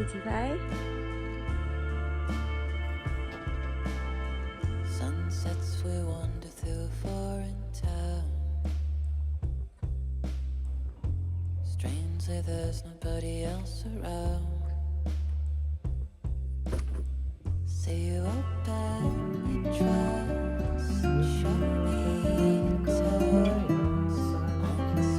自己来。Sunsets we wander through a foreign town. Strangely there's nobody else around. Say you